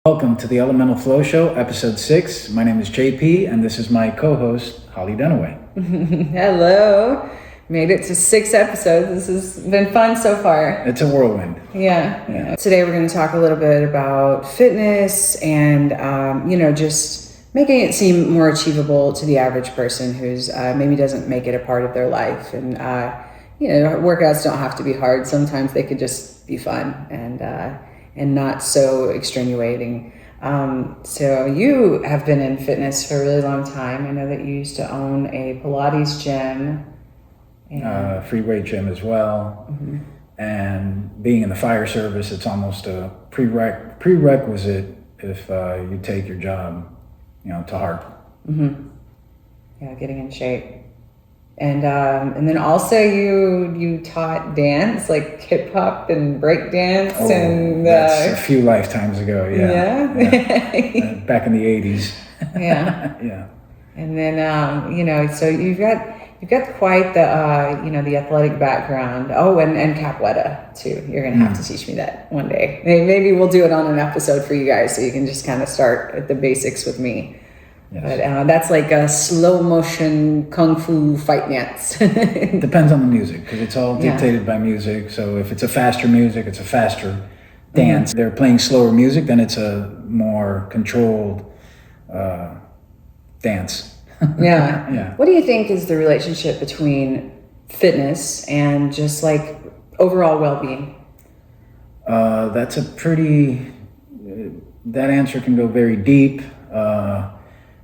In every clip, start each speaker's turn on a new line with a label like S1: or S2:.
S1: Welcome to the Elemental Flow Show, episode 6. My name is JP, and this is my co-host, Hollie Dunaway.
S2: Hello. Made it to 6 episodes. This has been fun so far.
S1: It's a whirlwind.
S2: Yeah. Today we're going to talk a little bit about fitness and, just making it seem more achievable to the average person who's maybe doesn't make it a part of their life. And, workouts don't have to be hard. Sometimes they could just be fun and not so extenuating. So you have been in fitness for a really long time. I know that you used to own a Pilates gym.
S1: Free weight gym as well. Mm-hmm. And being in the fire service, it's almost a prerequisite if you take your job, to heart.
S2: Mm-hmm. Yeah, getting in shape. And then also you taught dance, like hip hop and break dance.
S1: That's a few lifetimes ago. Yeah. Back in the 80s.
S2: Yeah.
S1: Yeah.
S2: And then so you've got quite the the athletic background. Oh, and capoeira too. You're gonna have to teach me that one day. Maybe we'll do it on an episode for you guys, so you can just kind of start at the basics with me. Yes. But that's like a slow motion kung fu fight dance.
S1: Depends on the music, because it's all dictated by music. So if it's a faster music, it's a faster dance. Mm-hmm. They're playing slower music, then it's a more controlled dance.
S2: Yeah.
S1: Yeah.
S2: What do you think is the relationship between fitness and just like overall well-being?
S1: That's that answer can go very deep.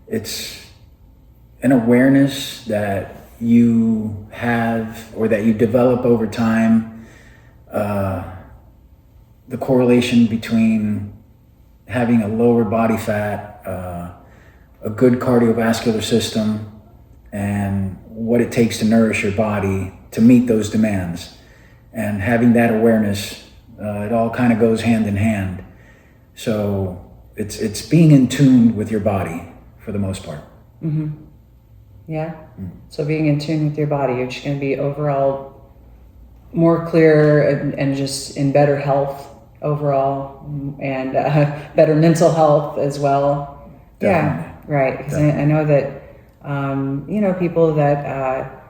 S1: It's an awareness that you have or that you develop over time, the correlation between having a lower body fat, a good cardiovascular system, and what it takes to nourish your body to meet those demands. And having that awareness, it all kind of goes hand in hand. So it's being in tune with your body for the most part.
S2: Mm-hmm. Yeah. Mm. So being in tune with your body, you're just going to be overall more clear and just in better health overall, and better mental health as well.
S1: Definitely.
S2: Yeah. Right. Because I know that, people that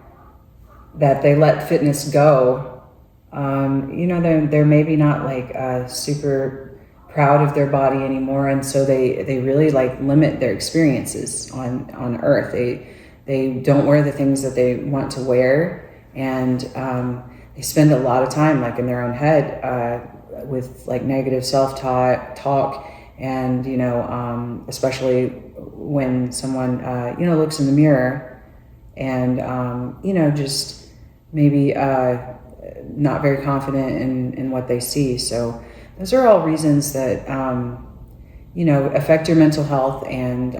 S2: they let fitness go, they're maybe not like super proud of their body anymore, and so they really like limit their experiences on earth. They don't wear the things that they want to wear, and they spend a lot of time like in their own head with like negative self-talk, and especially when someone looks in the mirror and just maybe not very confident in what they see. So those are all reasons that, affect your mental health. And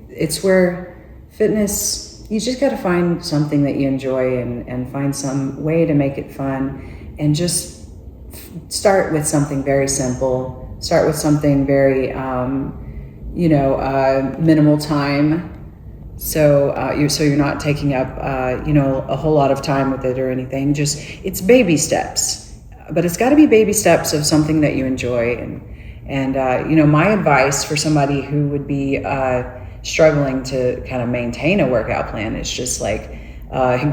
S2: it's where fitness, you just got to find something that you enjoy and find some way to make it fun, and just start with something very simple. Start with something very, minimal time. So you're not taking up, a whole lot of time with it or anything. Just, it's baby steps. But it's got to be baby steps of something that you enjoy. And my advice for somebody who would be struggling to kind of maintain a workout plan is just like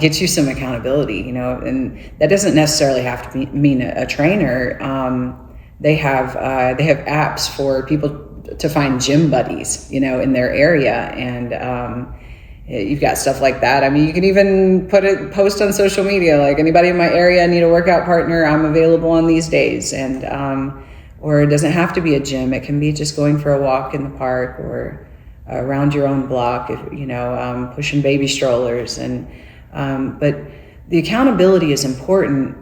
S2: get you some accountability, and that doesn't necessarily have to mean a trainer. They have apps for people to find gym buddies, in their area, and you've got stuff like that. I mean, you can even post on social media, like, anybody in my area need a workout partner, I'm available on these days. And or it doesn't have to be a gym. It can be just going for a walk in the park or around your own block, pushing baby strollers. And but the accountability is important.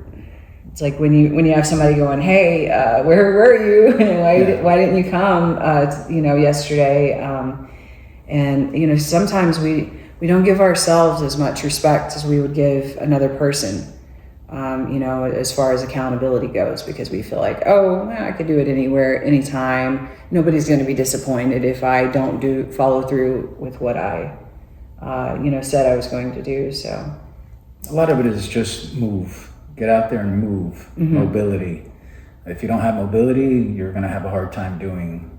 S2: It's like when you have somebody going, hey, where were you? Why didn't you come yesterday? And sometimes we don't give ourselves as much respect as we would give another person, as far as accountability goes, because we feel like, I could do it anywhere, anytime. Nobody's going to be disappointed if I don't follow through with what I, said I was going to do. So
S1: a lot of it is just move. Get out there and move. Mm-hmm. Mobility. If you don't have mobility, you're going to have a hard time doing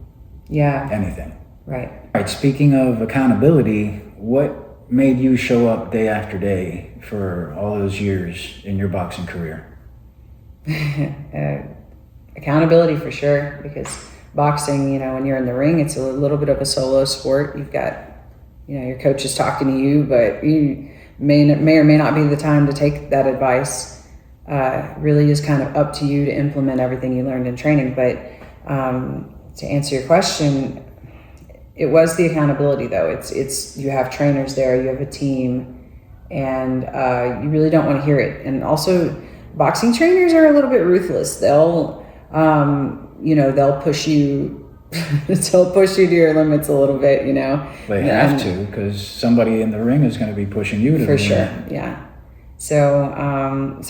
S2: Yeah.
S1: anything.
S2: Right.
S1: All right, speaking of accountability, what made you show up day after day for all those years in your boxing career?
S2: Accountability for sure, because boxing, when you're in the ring, it's a little bit of a solo sport. You've got, your coach is talking to you, but you may or may not be the time to take that advice. Really is kind of up to you to implement everything you learned in training. But to answer your question, it was the accountability though. It's you have trainers there, you have a team, and you really don't want to hear it. And also, boxing trainers are a little bit ruthless. They'll push you. They'll push you to your limits a little bit.
S1: They have to, because somebody in the ring is going to be pushing you to
S2: for
S1: the
S2: sure.
S1: limit.
S2: Yeah. So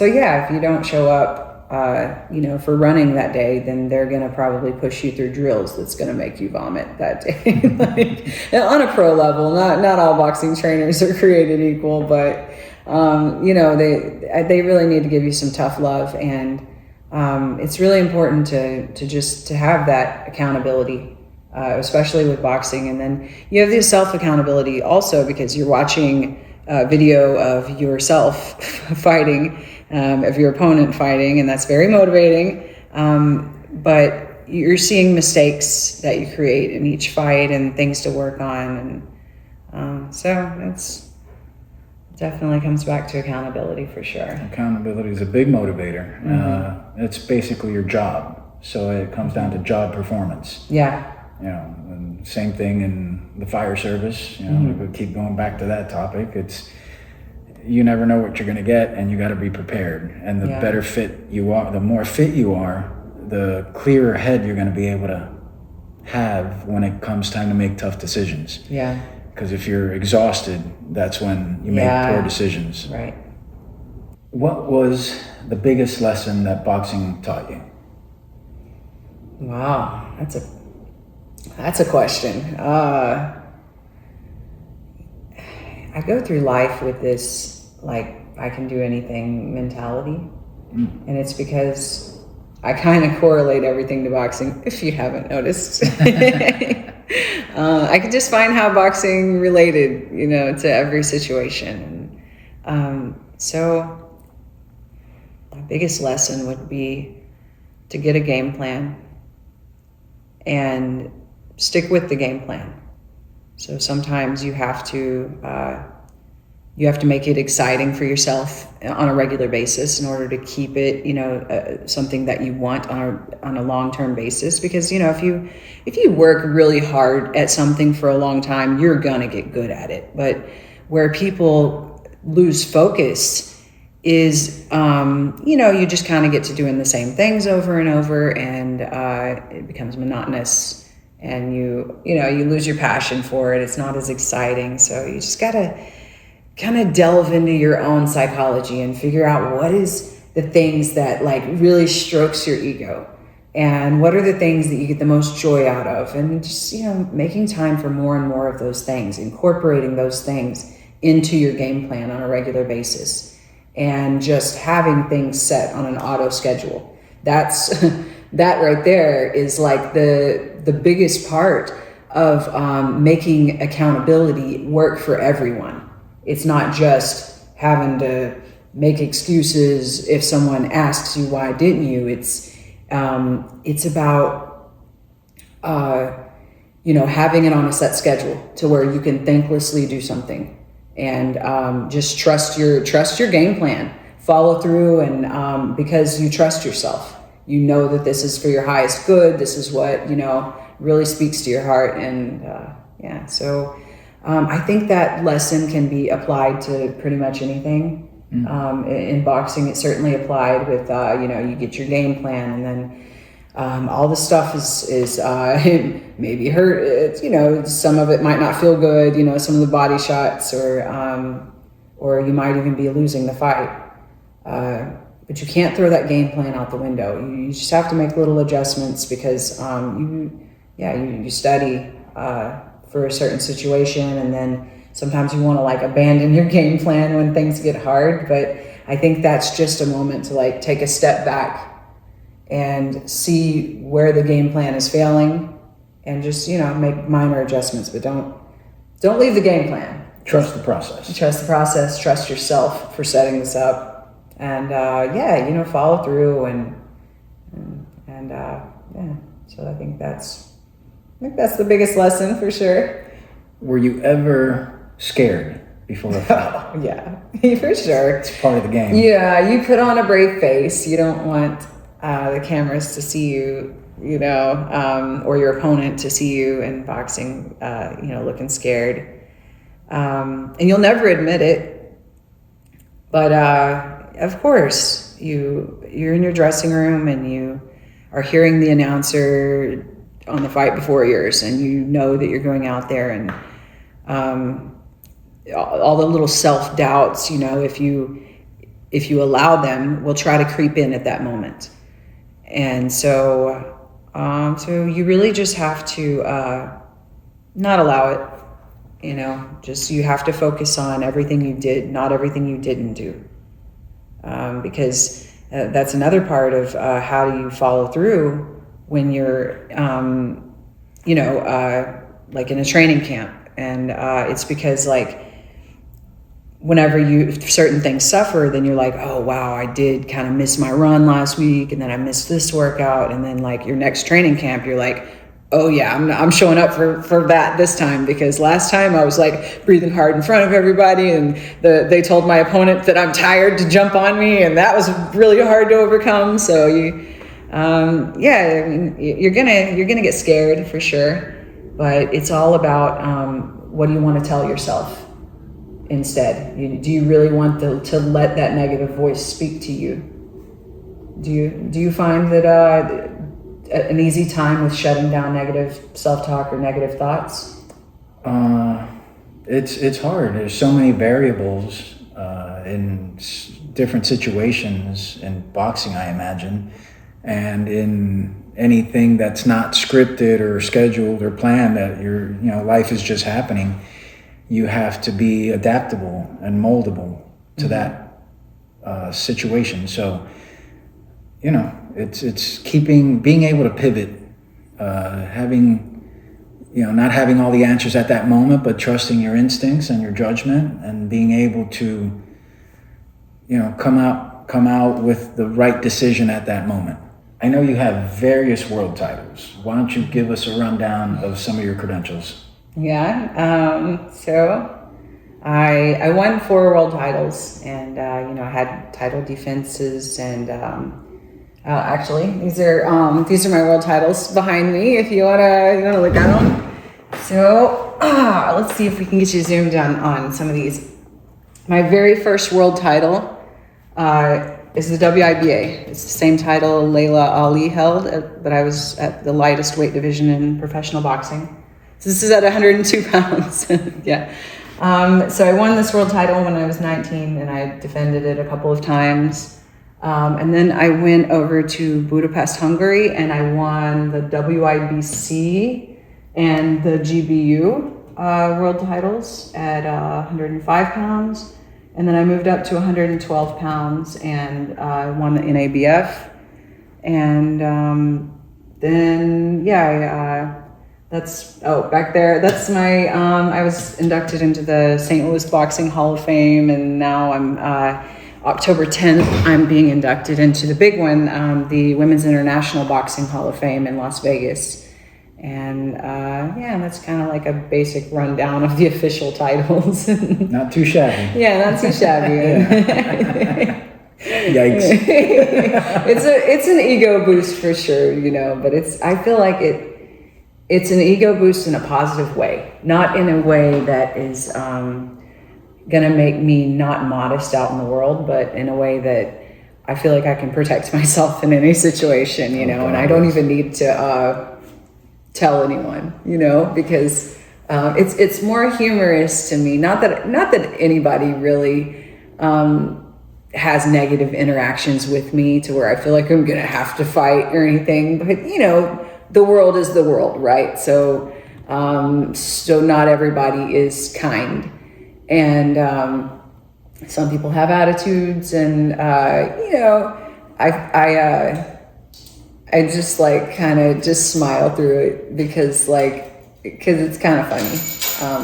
S2: yeah, if you don't show up, for running that day, then they're going to probably push you through drills that's going to make you vomit that day. On a pro level, not all boxing trainers are created equal, but they really need to give you some tough love, and it's really important to have that accountability, especially with boxing. And then you have the self accountability also, because you're watching video of yourself fighting, of your opponent fighting, and that's very motivating. But you're seeing mistakes that you create in each fight and things to work on. And so it's definitely comes back to accountability for sure.
S1: Accountability is a big motivator. It's basically your job. So it comes down to job performance.
S2: Yeah.
S1: And same thing in the fire service. We keep going back to that topic. It's, you never know what you're going to get, and you got to be prepared. And the better fit you are, the more fit you are, the clearer head you're going to be able to have when it comes time to make tough decisions.
S2: Yeah.
S1: Because if you're exhausted, that's when you make poor decisions.
S2: Right.
S1: What was the biggest lesson that boxing taught you?
S2: Wow, that's a question. I go through life with this, like, I can do anything mentality. And it's because I kind of correlate everything to boxing, if you haven't noticed. I could just find how boxing related, to every situation. And so my biggest lesson would be to get a game plan and stick with the game plan. So sometimes you have to make it exciting for yourself on a regular basis in order to keep it, something that you want on a long-term basis. Because if you work really hard at something for a long time, you're gonna get good at it. But where people lose focus is, you just kind of get to doing the same things over and over, and it becomes monotonous. And you lose your passion for it. It's not as exciting. So you just gotta kind of delve into your own psychology and figure out what is the things that like really strokes your ego, and what are the things that you get the most joy out of, and just making time for more and more of those things, incorporating those things into your game plan on a regular basis, and just having things set on an auto schedule. That's that right there is like the biggest part of making accountability work for everyone. It's not just having to make excuses if someone asks you why didn't you. It's about having it on a set schedule to where you can thanklessly do something, and just trust your game plan, follow through, and because you trust yourself. You know that this is for your highest good. This is what, really speaks to your heart. And so I think that lesson can be applied to pretty much anything. In boxing, it certainly applied with, you get your game plan, and then all the stuff is maybe hurt. It's, some of it might not feel good, some of the body shots, or you might even be losing the fight. But you can't throw that game plan out the window. You just have to make little adjustments, because you study for a certain situation, and then sometimes you want to abandon your game plan when things get hard. But I think that's just a moment to take a step back and see where the game plan is failing, and just, make minor adjustments, but don't leave the game plan.
S1: Trust the process.
S2: Trust the process, trust yourself for setting this up, and follow through and so I think that's the biggest lesson for sure.
S1: Were you ever scared before a fight?
S2: Yeah, for sure.
S1: It's part of the game.
S2: Yeah, you put on a brave face. You don't want the cameras to see you, or your opponent to see you in boxing, looking scared. And you'll never admit it. But of course, you're in your dressing room and you are hearing the announcer on the fight before yours, and you know that you're going out there, and all the little self-doubts, if you allow them, will try to creep in at that moment. And so you really just have to not allow it, just you have to focus on everything you did, not everything you didn't do. Because that's another part of how do you follow through when you're, like in a training camp. And it's because whenever certain things suffer, then you're like, oh, wow, I did kind of miss my run last week. And then I missed this workout. And then your next training camp, you're like, oh yeah, I'm showing up for that this time, because last time I was breathing hard in front of everybody, and they told my opponent that I'm tired to jump on me, and that was really hard to overcome. So you're gonna get scared for sure, but it's all about what do you want to tell yourself instead. Do you really want to let that negative voice speak to you? Do you find that an easy time with shutting down negative self-talk or negative thoughts?
S1: It's hard. There's so many variables in different situations in boxing, I imagine, and in anything that's not scripted or scheduled or planned, that life is just happening. You have to be adaptable and moldable to that situation. So, it's being able to pivot, not having all the answers at that moment, but trusting your instincts and your judgment, and being able to, come out with the right decision at that moment. I know you have various world titles. Why don't you give us a rundown of some of your credentials?
S2: Yeah. So I won 4 world titles, and I had title defenses, and actually these are my world titles behind me. If you wanna look at them. So let's see if we can get you zoomed on some of these. My very first world title is the WIBA. It's the same title Layla Ali held, but I was at the lightest weight division in professional boxing. So this is at 102 pounds. Yeah. So I won this world title when I was 19, and I defended it a couple of times. And then I went over to Budapest, Hungary, and I won the WIBC and the GBU world titles at 105 pounds. And then I moved up to 112 pounds and won the NABF. And then, that's back there. That's my. I was inducted into the St. Louis Boxing Hall of Fame, and now I'm October 10th. I'm being inducted into the big one, the Women's International Boxing Hall of Fame in Las Vegas. And that's kind of like a basic rundown of the official titles.
S1: Not too shabby.
S2: Yeah, not too shabby.
S1: Yikes.
S2: It's an ego boost for sure, but I feel like it's an ego boost in a positive way, not in a way that is gonna make me not modest out in the world, but in a way that I feel like I can protect myself in any situation, and I don't even need to tell anyone, because it's more humorous to me. Not that anybody really has negative interactions with me to where I feel like I'm gonna have to fight or anything, but the world is the world, right? So not everybody is kind, and some people have attitudes, and I I just like kind of just smile through it because it's kind of funny.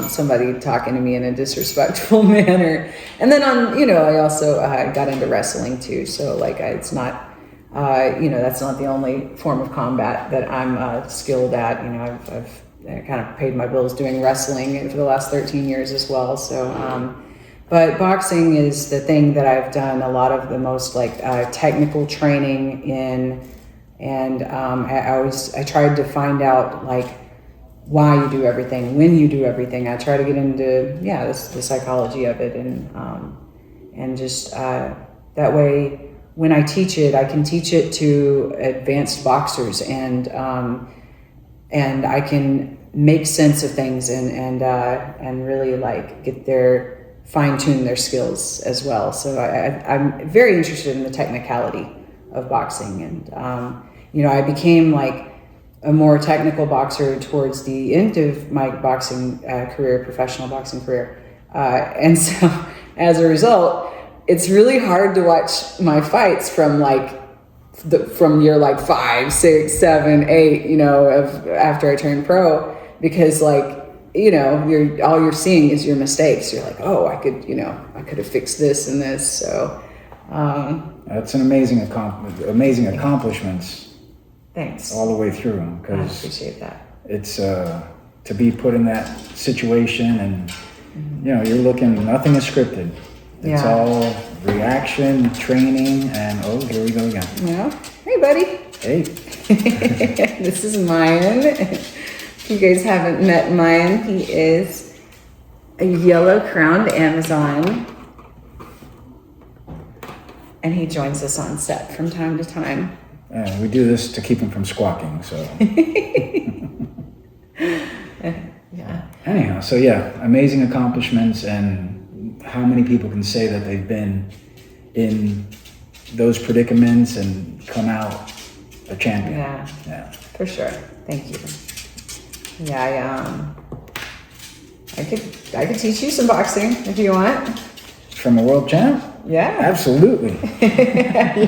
S2: Somebody talking to me in a disrespectful manner. And then I also got into wrestling too. So like it's not, that's not the only form of combat that I'm skilled at. I've kind of paid my bills doing wrestling for the last 13 years as well. So, but boxing is the thing that I've done a lot of the most like technical training in. And I tried to find out like why you do everything, when you do everything. I try to get into the psychology of it, and just that way when I teach it, I can teach it to advanced boxers, and I can make sense of things and really like get their fine tune their skills as well. So I'm very interested in the technicality of boxing, and I became like a more technical boxer towards the end of my boxing career, professional boxing career, and so as a result, it's really hard to watch my fights from like from year like 5, 6, 7, 8, of after I turned pro, because like all you're seeing is your mistakes. You're like, oh, I could have fixed this and this. So
S1: that's an amazing accomplishments.
S2: Thanks.
S1: All the way through them,
S2: I
S1: because
S2: appreciate that.
S1: It's to be put in that situation, and you're looking. Nothing is scripted. It's all reaction, training, and here we go again.
S2: Yeah. Hey, buddy.
S1: Hey.
S2: This is Mayan. If you guys haven't met Mayan, he is a yellow-crowned Amazon, and he joins us on set from time to time.
S1: And we do this to keep him from squawking, so.
S2: Yeah.
S1: Anyhow, so amazing accomplishments, and how many people can say that they've been in those predicaments and come out a champion?
S2: Yeah. For sure. Thank you. Yeah, I could teach you some boxing if you want.
S1: From a world champ?
S2: Yeah.
S1: Absolutely.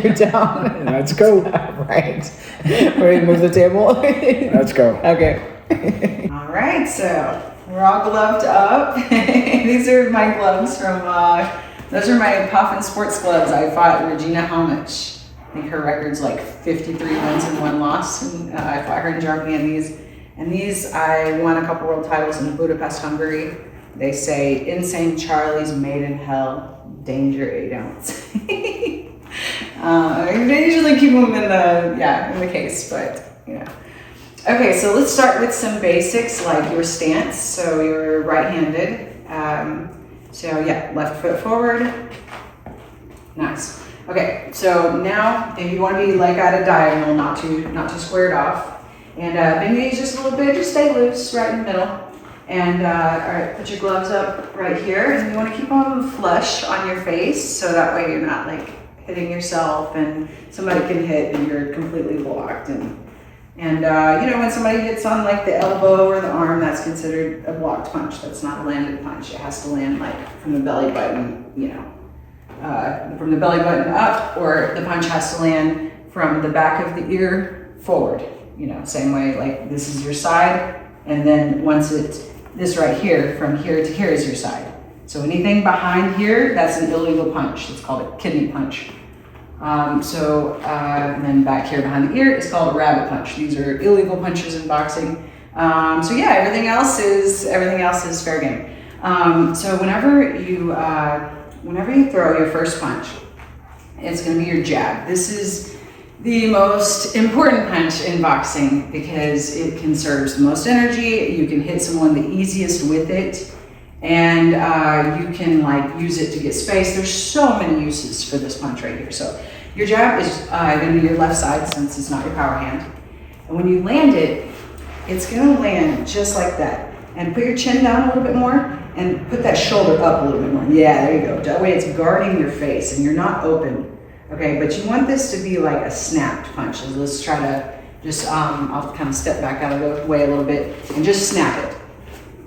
S2: You're down.
S1: Let's go.
S2: Right. Ready to move the table?
S1: Let's go.
S2: Okay. All right, so we're all gloved up. These are my gloves from, those are my Puffin sports gloves. I fought Regina Homich. I think her record's like 53 wins and 1 loss. And I fought her in Germany, and these I won a couple world titles in Budapest, Hungary. They say Insane Charlie's made in hell. Danger 8 ounce. I usually keep them in the case, but Okay, so let's start with some basics like your stance. So you're right-handed. Left foot forward. Nice. Okay, so now if you want to be like at a diagonal, not too squared off, and bend your knees just a little bit. Just stay loose, right in the middle. And all right, put your gloves up right here, and you want to keep them flush on your face, so that way you're not like hitting yourself, and somebody can hit and you're completely blocked. And when somebody hits on like the elbow or the arm, that's considered a blocked punch. That's not a landed punch. It has to land like from the belly button, from the belly button up, or the punch has to land from the back of the ear forward. Same way, like this is your side, and then this right here, from here to here is your side. So anything behind here, that's an illegal punch. It's called a kidney punch. And then back here behind the ear is called a rabbit punch. These are illegal punches in boxing. Everything else is fair game. So whenever you throw your first punch, it's going to be your jab. This is the most important punch in boxing because it conserves the most energy. You can hit someone the easiest with it, and you can use it to get space. There's so many uses for this punch right here. So your jab is going to be your left side since it's not your power hand. And when you land it, it's going to land just like that. And put your chin down a little bit more and put that shoulder up a little bit more. Yeah, there you go. That way it's guarding your face and you're not open. Okay, but you want this to be like a snapped punch. So let's try to just, I'll kind of step back out of the way a little bit and just snap it.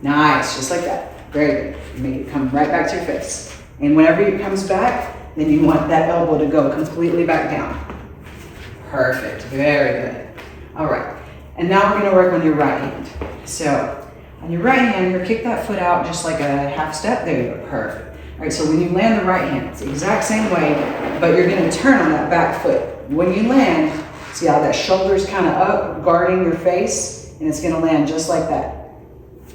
S2: Nice, just like that. Very good. You make it come right back to your face. And whenever it comes back, then you want that elbow to go completely back down. Perfect, very good. All right. And now we're going to work on your right hand. So on your right hand, you're kick that foot out just like a half step. There you go. Perfect. All right, so when you land the right hand, it's the exact same way, but you're going to turn on that back foot. When you land, see how that shoulder's kind of up, guarding your face, and it's going to land just like that.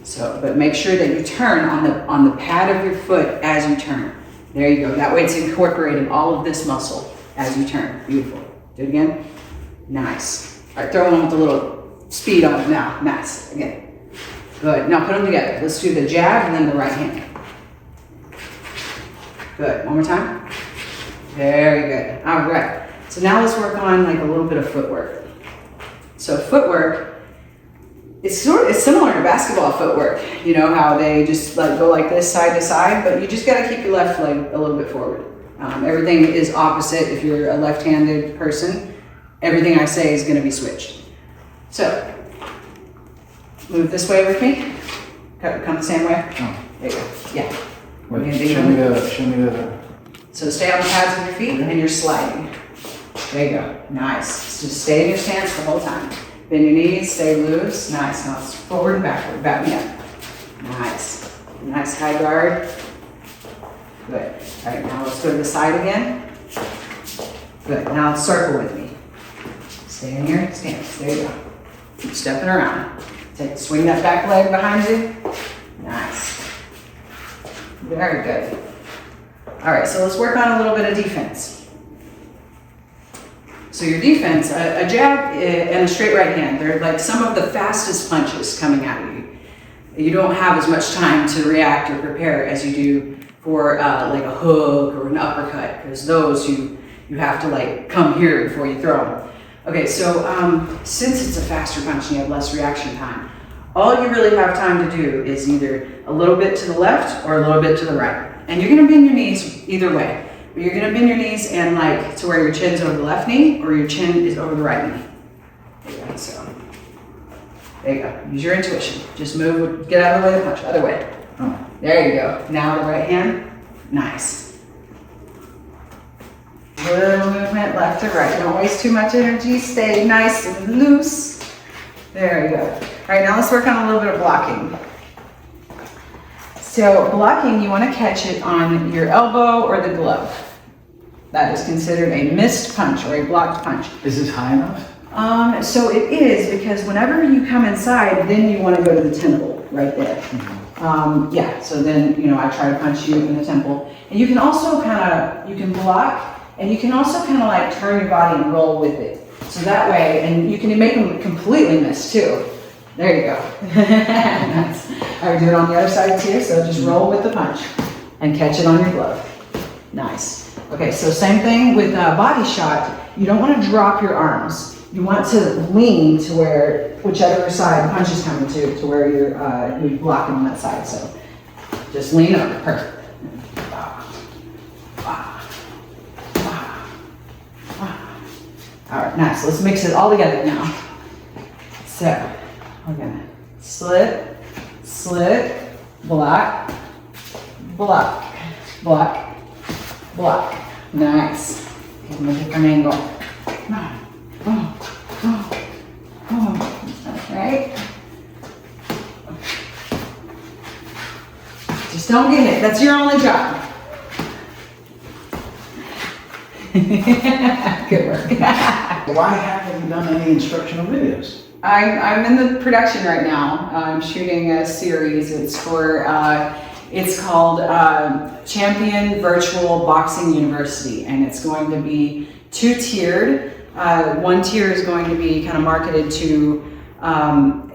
S2: So, but make sure that you turn on the pad of your foot as you turn. There you go. That way it's incorporating all of this muscle as you turn. Beautiful. Do it again. Nice. All right, throw one with a little speed on it now. Nice. Again. Good. Now put them together. Let's do the jab and then the right hand. Good. One more time. Very good. All right. So now let's work on like a little bit of footwork. So footwork, it's similar to basketball footwork. You know how they just like go like this side to side, but you just got to keep your left leg a little bit forward. Everything is opposite. If you're a left-handed person, everything I say is going to be switched. So move this way with me. Come the same way. Oh. There you go. Yeah.
S1: Wait, show me the.
S2: So stay on the pads of your feet and you're sliding. There you go. Nice. Just stay in your stance the whole time. Bend your knees, stay loose. Nice. Now it's forward and backward. Back me up. Nice. Nice high guard. Good. All right, now let's go to the side again. Good. Now circle with me. Stay in your stance. There you go. Keep stepping around. Swing that back leg behind you. Nice. Very good. All right, so let's work on a little bit of defense. So your defense, a jab and a straight right hand, they're like some of the fastest punches coming at you. You don't have as much time to react or prepare as you do for like a hook or an uppercut, because those you have to like come here before you throw them. Okay, so since it's a faster punch and you have less reaction time, all you really have time to do is either a little bit to the left or a little bit to the right. And you're gonna bend your knees either way. But you're gonna bend your knees and like to where your chin's over the left knee or your chin is over the right knee. There you go, so. There you go, use your intuition. Just move, get out of the way of the punch, other way. Oh. There you go. Now the right hand, nice. Little movement left to right. Don't waste too much energy, stay nice and loose. There you go. All right, now let's work on a little bit of blocking. So blocking, you want to catch it on your elbow or the glove. That is considered a missed punch or a blocked punch.
S1: Is this high enough?
S2: So it is, because whenever you come inside, then you want to go to the temple right there. Mm-hmm. Yeah, so then, you know, I try to punch you in the temple. And you can also you can block, and you can also kind of like turn your body and roll with it. So that way, and you can make them completely miss too. There you go. Nice. All right, do it on the other side too. So just roll with the punch and catch it on your glove. Nice. Okay, so same thing with body shot. You don't want to drop your arms. You want to lean to where, whichever side the punch is coming to where you're blocking on that side. So just lean over. Perfect. All right, nice. Let's mix it all together now. So we're gonna slip, slip, block, block, block, block. Nice. Give them a different angle. Okay. Just don't get hit. That's your only job. Good work.
S1: Why haven't you done any instructional videos?
S2: I'm in the production right now. I'm shooting a series. It's for it's called Champion Virtual Boxing University, and it's going to be two-tiered. One tier is going to be kind of marketed to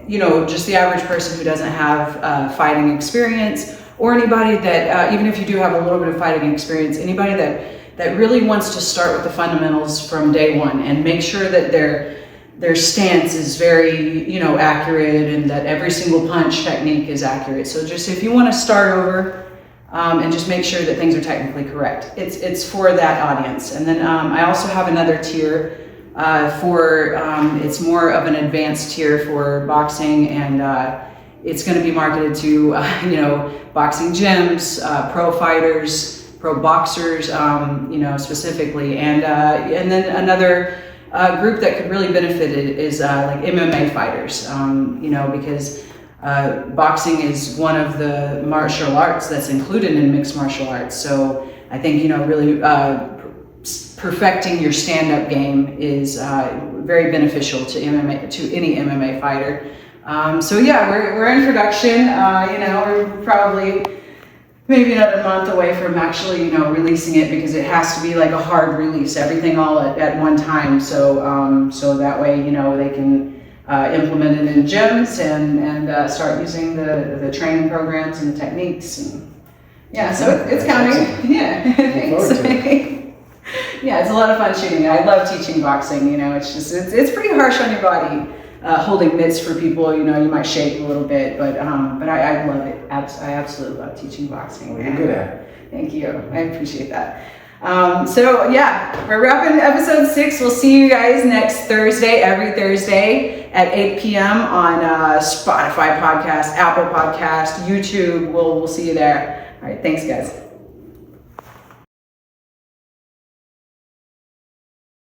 S2: you know, just the average person who doesn't have fighting experience, or anybody that even if you do have a little bit of fighting experience, anybody that really wants to start with the fundamentals from day one and make sure that their stance is very, you know, accurate, and that every single punch technique is accurate. So just if you want to start over and just make sure that things are technically correct, it's for that audience. And then I also have another tier for it's more of an advanced tier for boxing, and it's going to be marketed to you know, boxing gyms, pro fighters, pro boxers, you know, specifically, and then group that could really benefit it is like MMA fighters, because boxing is one of the martial arts that's included in mixed martial arts. So I think, really perfecting your stand-up game is very beneficial to MMA, to any MMA fighter. So yeah, we're in production. We're probably maybe another month away from actually, releasing it, because it has to be like a hard release, everything all at one time. So so that way, they can implement it in gyms and start using the training programs and the techniques. And yeah, so it's coming. Yeah, thanks. Yeah, it's a lot of fun shooting. I love teaching boxing. It's pretty harsh on your body. Holding mitts for people, you might shake a little bit, but I love it. I absolutely love teaching boxing.
S1: Well, you're good at it.
S2: Thank you. I appreciate that. So yeah, we're wrapping episode 6. We'll see you guys next Thursday, every Thursday at 8 p.m. on Spotify podcast, Apple podcast, YouTube. We'll see you there. All right. Thanks, guys.